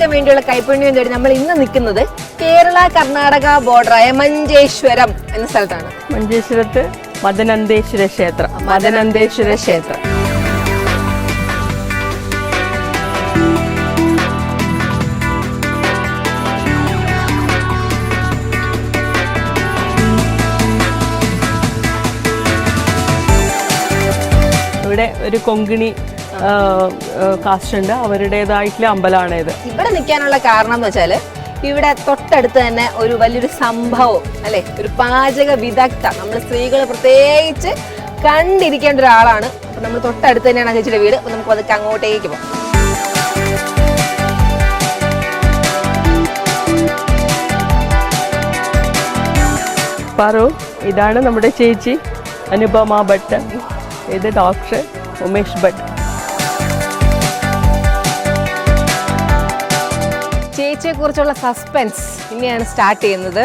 ഉണ്ടാക്കാൻ വേണ്ടിയുള്ള കൈപ്പുണ്യം തേടി നമ്മൾ ഇന്ന് നിൽക്കുന്നത് കേരള കർണാടക ബോർഡറായ മഞ്ചേശ്വരം എന്ന സ്ഥലത്താണ്. മഞ്ചേശ്വരത്ത് മദനന്തേശ്വര ക്ഷേത്രം. മദനന്തേശ്വര ക്ഷേത്രം ഇവിടെ ഒരു കൊങ്കിണി കാസ്റ്റ് ഉണ്ട്. അവരുടേതായിട്ടുള്ള അമ്പലമാണ് ഇത്. ഇവിടെ നിൽക്കാനുള്ള കാരണം എന്ന് വെച്ചാൽ ഇവിടെ തൊട്ടടുത്ത് തന്നെ ഒരു വലിയൊരു സംഭവം അല്ലെ, ഒരു പാചക വിദഗ്ധ, നമ്മൾ സ്ത്രീകൾ പ്രത്യേകിച്ച് കണ്ടിരിക്കേണ്ട ഒരാളാണ്. അപ്പൊ നമ്മൾ തൊട്ടടുത്ത് തന്നെയാണ് ചേച്ചിയുടെ വീട്. അപ്പൊ നമുക്ക് അതൊക്കെ അങ്ങോട്ടേക്ക് പോകാം. പാറു, ഇതാണ് നമ്മുടെ ചേച്ചി അനുപമ ഭട്ട്. ഇത് ഡോക്ടർ ഉമേഷ് ഭട്ട്. ചേച്ചിയെ കുറിച്ചുള്ള സസ്പെൻസ് ഇനിയാണ് സ്റ്റാർട്ട് ചെയ്യുന്നത്.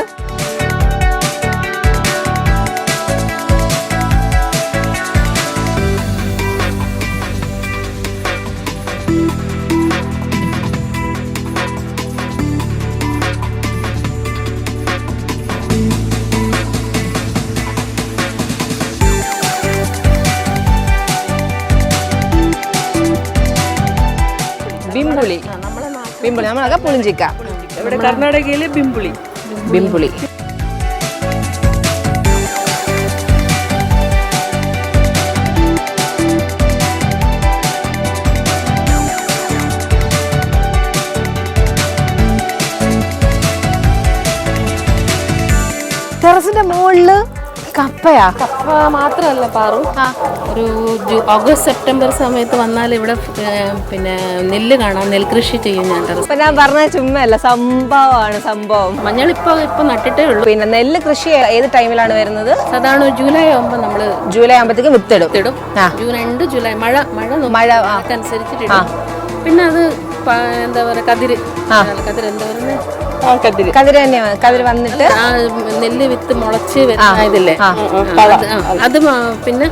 ബിംബുളി, ബിംബുളി നമ്മളൊക്കെ പുളിഞ്ചിക്ക. ഇവിടെ കർണാടകയിലെ ബിംബുളി. ബിംബുളി ടെറസിന്റെ മുകളില് കപ്പയാ? കപ്പ മാത്രമല്ല പാറു, ഒരു ഓഗസ്റ്റ് സെപ്റ്റംബർ സമയത്ത് വന്നാൽ ഇവിടെ പിന്നെ നെല്ല് കാണാം. നെൽകൃഷി ചെയ്യും ഞാൻ ടെറസ്. ഇപ്പൊ ഞാൻ പറഞ്ഞ ചുമ്മല്ല, സംഭവമാണ് സംഭവം. മഞ്ഞൾ ഇപ്പൊ നട്ടിട്ടേ ഉള്ളൂ. പിന്നെ നെല്ല് കൃഷി ഏത് ടൈമിലാണ് വരുന്നത്? സാധാരണ ജൂലൈ ആകുമ്പോൾ നമ്മള് ജൂലൈ ആകുമ്പോഴത്തേക്ക് വിത്തിടും. ജൂൺ 2 ജൂലൈ മഴ അനുസരിച്ചിട്ട്. പിന്നെ അത് എന്താ പറയാ, കതിര് എന്താ പറയുന്നത്, കതിര് തന്നെയാണ്. കതിര് വന്നിട്ട് നെല്ല് വിത്ത് മുളച്ച് ഇതില്ലേ, അത് പിന്നെ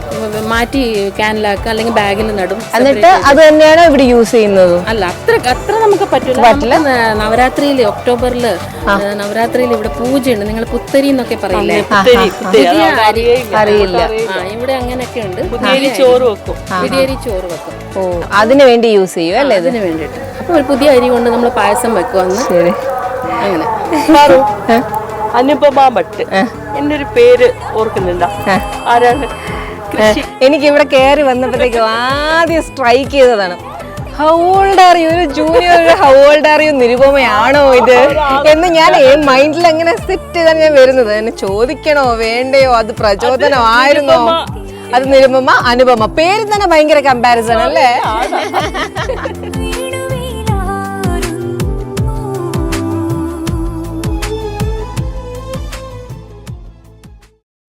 മാറ്റി ക്യാനിലാക്കുക, അല്ലെങ്കിൽ ബാഗിൽ നടും. എന്നിട്ട് അത് തന്നെയാണ് ഇവിടെ യൂസ് ചെയ്യുന്നത്. അല്ല, അത്ര നമുക്ക് പറ്റില്ല. നവരാത്രിയിൽ ഒക്ടോബറിൽ നവരാത്രിയിൽ ഇവിടെ പൂജയുണ്ട്. നിങ്ങൾ പുത്തരി എന്നൊക്കെ പറയില്ലേ? അറിയില്ല. ഇവിടെ അങ്ങനെയൊക്കെ ഉണ്ട്. പുതിയരി ചോറ് വെക്കും. ഓ, അതിന് വേണ്ടി യൂസ് ചെയ്യും അല്ലേ? അതിന് വേണ്ടിട്ട്. അപ്പൊ ഒരു പുതിയ അരി കൊണ്ട് നമ്മൾ പായസം വെക്കുവന്ന്. ശരി. അങ്ങനെ അനുപമ ഭട്ട്. എന്റെ ഒരു പേര് ഓർക്കുന്നുണ്ടോ? ആരാണ്? എനിക്ക് ഇവിടെ കയറി വന്നപ്പോഴത്തേക്കും ആദ്യം സ്ട്രൈക്ക് ചെയ്തതാണ്, ഹൗ ഓൾഡ് ആർ യു, ഒരു junior how old are you നിരുപമയാണോ ഇത് എന്ന് ഞാൻ മൈൻഡിൽ അങ്ങനെ സെറ്റ് ചെയ്താണ് ഞാൻ വരുന്നത്. എന്നെ ചോദിക്കണോ വേണ്ടയോ, അത് പ്രചോദനമായിരുന്നോ? അത് നിരുപമ, അനുപമ, പേര് തന്നെ ഭയങ്കര കമ്പാരിസൺ അല്ലേ?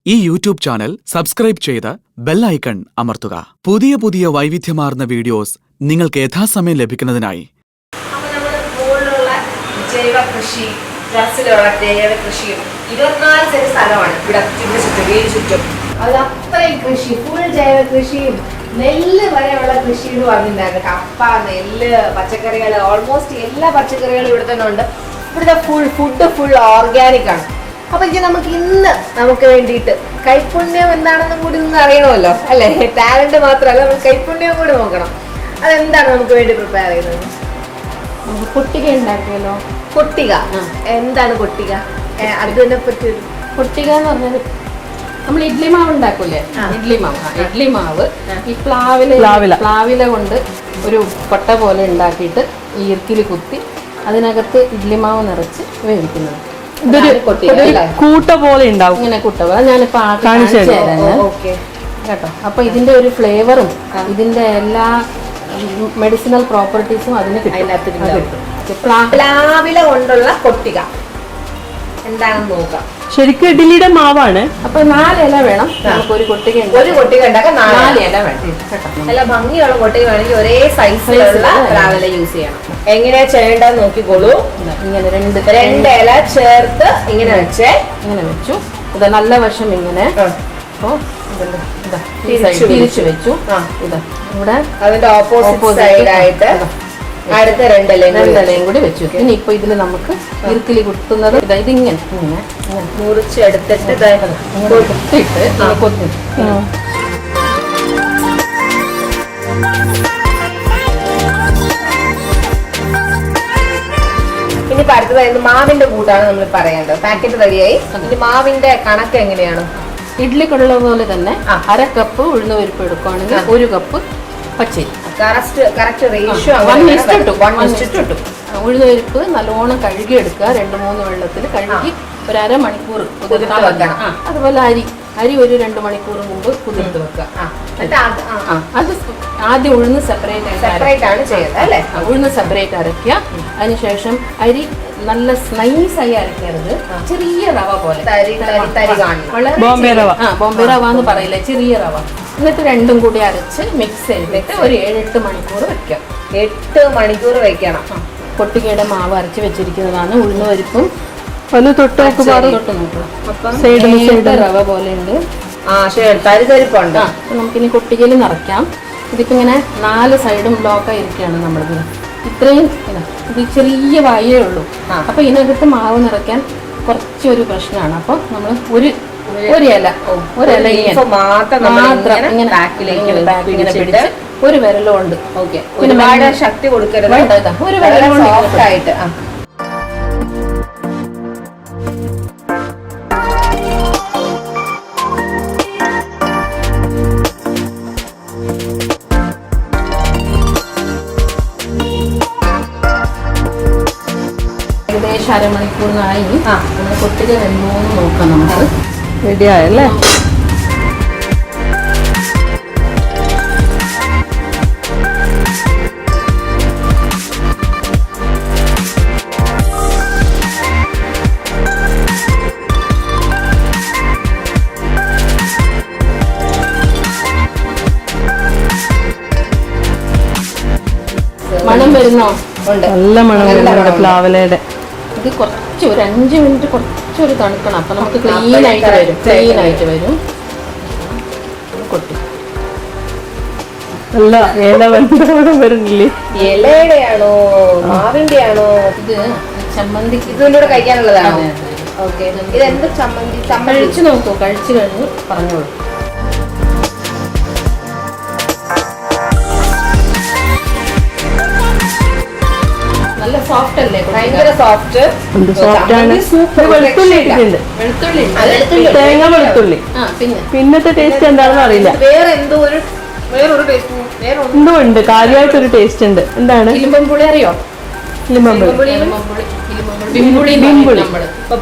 ഈ യൂട്യൂബ് ചാനൽ സബ്സ്ക്രൈബ് ചെയ്ത് ബെൽ ഐക്കൺ അമർത്തുക. പുതിയ പുതിയ വൈവിധ്യമാർന്ന വീഡിയോസ് നിങ്ങൾക്ക് യഥാസമയം ലഭിക്കുന്നതിനായി. ജൈവ കൃഷി, ടെറസിലുള്ള ജൈവ കൃഷിയും 24 സെന്റ് സ്ഥലമാണ് ഇവിടെ ചുറ്റും. അത് അത്രയും കൃഷി, ഫുൾ ജൈവ കൃഷിയും നെല്ല് വരെയുള്ള കൃഷിയും പറഞ്ഞിട്ടുണ്ടായിരുന്നു. കപ്പ, നെല്ല്, പച്ചക്കറികൾ, ഓൾമോസ്റ്റ് എല്ലാ പച്ചക്കറികളും ഇവിടെ തന്നെ ഉണ്ട്. ഇവിടുത്തെ ഫുഡ് ഫുൾ ഓർഗാനിക് ആണ്. അപ്പൊ നമുക്ക് ഇന്ന് നമുക്ക് വേണ്ടിയിട്ട് കൈപ്പുണ്യം എന്താണെന്നും കൂടി ഒന്ന് അറിയണമല്ലോ അല്ലെ? ടാലന്റ് മാത്രമല്ല, നമ്മൾ കൈപ്പുണ്യം കൂടി നോക്കണം. അതെന്താണ് നമുക്ക് വേണ്ടി പ്രിപ്പയർ ചെയ്യുന്നത്? കൊട്ടിക ഉണ്ടാക്കിയല്ലോ. കൊട്ടിക എന്താണ്? കൊട്ടിക അതിനെ പറ്റി. കൊട്ടിക എന്ന് പറഞ്ഞാൽ നമ്മൾ ഇഡ്ലി മാവ് ഉണ്ടാക്കൂലേ? ഇഡ്ലി മാവ് ഈ പ്ലാവില കൊണ്ട് ഒരു കൊട്ട പോലെ ഉണ്ടാക്കിയിട്ട് ഈർക്കിൽ കുത്തി അതിനകത്ത് ഇഡ്ലി മാവ് നിറച്ച് വേവിക്കുന്നത്. കൂട്ട പോലെ ഉണ്ടാവും. ഇങ്ങനെ കൂട്ട പോലെ ഞാനിപ്പോ കാണിച്ചു തരാം കേട്ടോ. അപ്പൊ ഇതിന്റെ ഒരു ഫ്ലേവറും ഇതിന്റെ എല്ലാ മെഡിസിനൽ പ്രോപ്പർട്ടീസും അതിന് കിട്ടും. പ്ലാവില കൊണ്ടുള്ള കൊട്ടിക എന്താണെന്ന് നോക്കാം. ശരിക്കും ഇഡ്ഡലിയുടെ മാവാണ്. അപ്പൊ 4 ഇല വേണം നമുക്ക് ഒരു കൊട്ടിക. ഒരു കൊട്ടിക ഉണ്ടാക്കാൻ 4 ഇല വേണം. നല്ല ഭംഗിയുള്ള കൊട്ടിക വേണമെങ്കിൽ ഒരേ സൈസിലുള്ള പ്ലാവില യൂസ് ചെയ്യണം. എങ്ങനെയാ ചെയ്യേണ്ടത് നോക്കിക്കോളൂ. ഇങ്ങനെ 2 ഇല ചേർത്ത് ഇങ്ങനെ വെച്ചു. ഇത് നല്ല വശം ഇങ്ങനെ തിരിച്ചു വെച്ചു. ഇതാ ഇവിടെ അതിന്റെ ഓപ്പോസിറ്റ് സൈഡ് ആയിട്ട് അടുത്ത രണ്ടിലയും കൂടി വെച്ചു. ഇനി ഇപ്പൊ ഇതില് നമുക്ക് ഇറുക്കിലി കുത്തുന്നത് ഇതിങ്ങനെ മുറിച്ചെടുത്തിട്ട് കൊത്തിട്ട് ഇനി അടുത്തതായിരുന്നു മാവിന്റെ കൂട്ടാണ് നമ്മൾ പറയേണ്ടത്. പാക്കറ്റ് റെഡിയായി. ഇനി മാവിന്റെ കണക്ക് എങ്ങനെയാണ്? ഇഡ്ലിക്കുള്ള പോലെ തന്നെ 1/2 കപ്പ് ഉഴുന്ന് പരിപ്പ് എടുക്കുകയാണെങ്കിൽ 1 കപ്പ് പച്ചരി. കറക്റ്റ് റേഷ്യോ ഉഴുന്ന് പരിപ്പ് നല്ലോണം കഴുകി എടുക്കുക. 2-3 വെള്ളത്തിൽ കഴുകി ഒരു 1/2 മണിക്കൂർ കുതിർത്ത് വെക്കണം. അതുപോലെ അരി ഒരു 2 മണിക്കൂർ മുമ്പ് കുതിർത്ത് വെക്കുക. അത് ആദ്യം ഉഴുന്ന് സെപ്പറേറ്റ് ആണ് ചെയ്യുന്നത് അല്ലേ? ഉഴുന്ന് സെപ്പറേറ്റ് അരയ്ക്കുക. അതിനുശേഷം അരി നല്ല നൈസായി അരക്കരുത്, ചെറിയ റവ പോലെ, ബോംബെ റവ എന്ന് പറയില്ല, ചെറിയ റവ. എന്നിട്ട് രണ്ടും കൂടി അരച്ച് മിക്സ് ചെയ്തിട്ട് ഒരു 7-8 മണിക്കൂർ വെക്കാം. 8 മണിക്കൂർ വെക്കണം. കൊട്ടികയുടെ മാവ് അരച്ച് വെച്ചിരിക്കുന്നതാണ്. ഉഴുന്ന് പരിപ്പും തൊട്ട് റവ പോലെ ഉണ്ട്. തരിതരിപ്പുണ്ട്. നമുക്കിനി കൊട്ടികയിൽ നിറയ്ക്കാം. ഇതിപ്പോ ഇങ്ങനെ 4 സൈഡും ബ്ലോക്കായിരിക്കുകയാണ് നമ്മളിത്. ഇത്രയും ഇത് ചെറിയ വായേ ഉള്ളൂ. അപ്പൊ ഇതിനകത്ത് മാവ് നിറയ്ക്കാൻ കുറച്ചൊരു പ്രശ്നമാണ്. അപ്പൊ നമ്മൾ ഒരു ഇല മാത്രം ഇങ്ങനെ പിടിച്ച് ഒരു വിരലുകൊണ്ട് ഒരുപാട് ശക്തി കൊടുക്കരുത്. ഒരു വിരലുകൊണ്ട് ആയിട്ട് ഏകദേശം 1/2 മണിക്കൂറിനായി നമ്മൾ കൊട്ടിക വെന്തോന്ന് നോക്കാം. നമുക്ക് റെഡിയായല്ലേ? മണം വരുന്നോ? നല്ല മണം വരുന്നുണ്ട് പ്ലാവിലയുടെ. ഇത് കുറച്ച് ഒരു 5 മിനിറ്റ് കുറച്ചൊരു തണുക്കണം. അപ്പൊ നമുക്ക് ക്ലീൻ ആയിട്ട് വരും. കൊട്ടി നല്ല ഇല വരുന്നില്ലേ? ഇലയുടെയാണോ മാവിന്റെ ആണോ? ഇത് ചമ്മന്തി ഇതിലൂടെ കഴിക്കാനുള്ളതാണോ? ഓക്കെ. ഇതെന്ത് ചമ്മന്തി? കഴിച്ചു നോക്കൂ. കഴിച്ചു കഴിഞ്ഞ് പറഞ്ഞോളൂ. നല്ല സോഫ്റ്റ് അല്ലേ? ഭയങ്കര സോഫ്റ്റ്. തേങ്ങ വെളുത്തുള്ളി. പിന്നത്തെ ടേസ്റ്റ് എന്താണെന്ന് അറിയില്ല. വേറൊരു ടേസ്റ്റ് എന്തോ ഉണ്ട്, കാര്യമായിട്ടൊരു ടേസ്റ്റ് ഉണ്ട്. എന്താണ്? ഇലിമ്പുളി അറിയോ?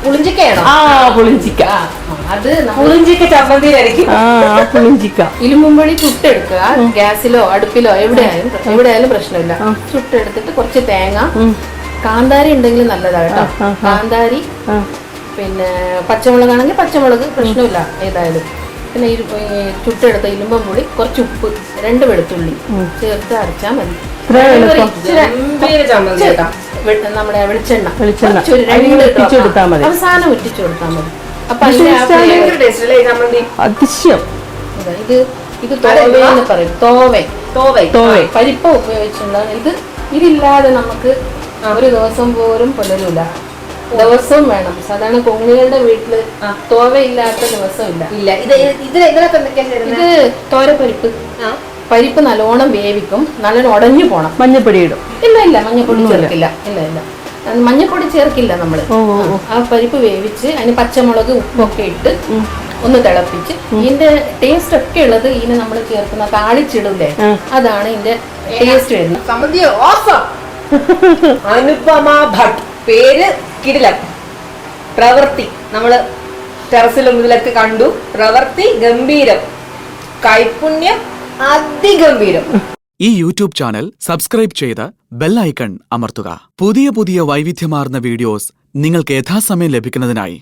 പുളിഞ്ചിക്കയാണോ? പുളിഞ്ചിക്ക. അത് പുളിഞ്ചിക്ക ചമ്മന്തിയിലായിരിക്കും. പുളിഞ്ചിക്ക. ഇരുമ്പുളി ചുട്ടെടുക്കുക. ഗ്യാസിലോ അടുപ്പിലോ എവിടെയായാലും പ്രശ്നമില്ല. ചുട്ടെടുത്തിട്ട് കുറച്ച് തേങ്ങ, കാന്താരി ഉണ്ടെങ്കിൽ നല്ലതാണ് കേട്ടോ. കാന്താരി, പിന്നെ പച്ചമുളകാണെങ്കിൽ പച്ചമുളക്, പ്രശ്നമില്ല ഏതായാലും. പിന്നെ ചുട്ടെടുത്ത ഇരുമ്പുളി, കുറച്ച് ഉപ്പ്, 2 വെളുത്തുള്ളി ചേർത്ത് അരച്ചാൽ മതി. നമ്മുടെ വെളിച്ചെണ്ണ അവസാനം ഉറ്റിച്ചു കൊടുത്താൽ മതി. അപ്പൊ അതിശയം. ഇത് തോവയെന്ന് പറയും. പരിപ്പ് ഉപയോഗിച്ചുള്ള ഇതില്ലാതെ നമുക്ക് ഒരു ദിവസം പോലും പുലരൂല. ദിവസവും വേണം. സാധാരണ കൊങ്ങികളുടെ വീട്ടില് തോവയില്ലാത്ത ദിവസമില്ല. ഇത് തോരപ്പരിപ്പ്. പരിപ്പ് നല്ലോണം വേവിക്കും, നല്ലോണം ഉടഞ്ഞു പോണം. മഞ്ഞപ്പൊടി ഇടും? ഇല്ല മഞ്ഞപ്പൊടി ചേർക്കില്ല. ഇല്ല മഞ്ഞപ്പൊടി ചേർക്കില്ല നമ്മള്. ആ പരിപ്പ് വേവിച്ച് അതിന് പച്ചമുളക് ഉപ്പൊക്കെ ഇട്ട് ഒന്ന് തിളപ്പിച്ച് ഇതിന്റെ ടേസ്റ്റ് ഒക്കെ ഉള്ളത് ഇതിന് നമ്മൾ ചേർക്കുന്ന താളിച്ചിടൂലേ, അതാണ് ഇതിന്റെ ടേസ്റ്റ് വരുന്നത്. അനുപമ ഭട്ട്, പേര് കിടിലം, പ്രവൃത്തി നമ്മള് ടെറസിലും ഇതിലൊക്കെ കണ്ടു. പ്രവൃത്തി ഗംഭീരം, കൈപുണ്യം അതിഗംഭീരം. ഈ യൂട്യൂബ് ചാനൽ സബ്സ്ക്രൈബ് ചെയ്ത് ബെൽ ഐക്കൺ അമർത്തുക. പുതിയ വൈവിധ്യമാർന്ന വീഡിയോസ് നിങ്ങൾക്ക് യഥാസമയം ലഭിക്കുന്നതിനായി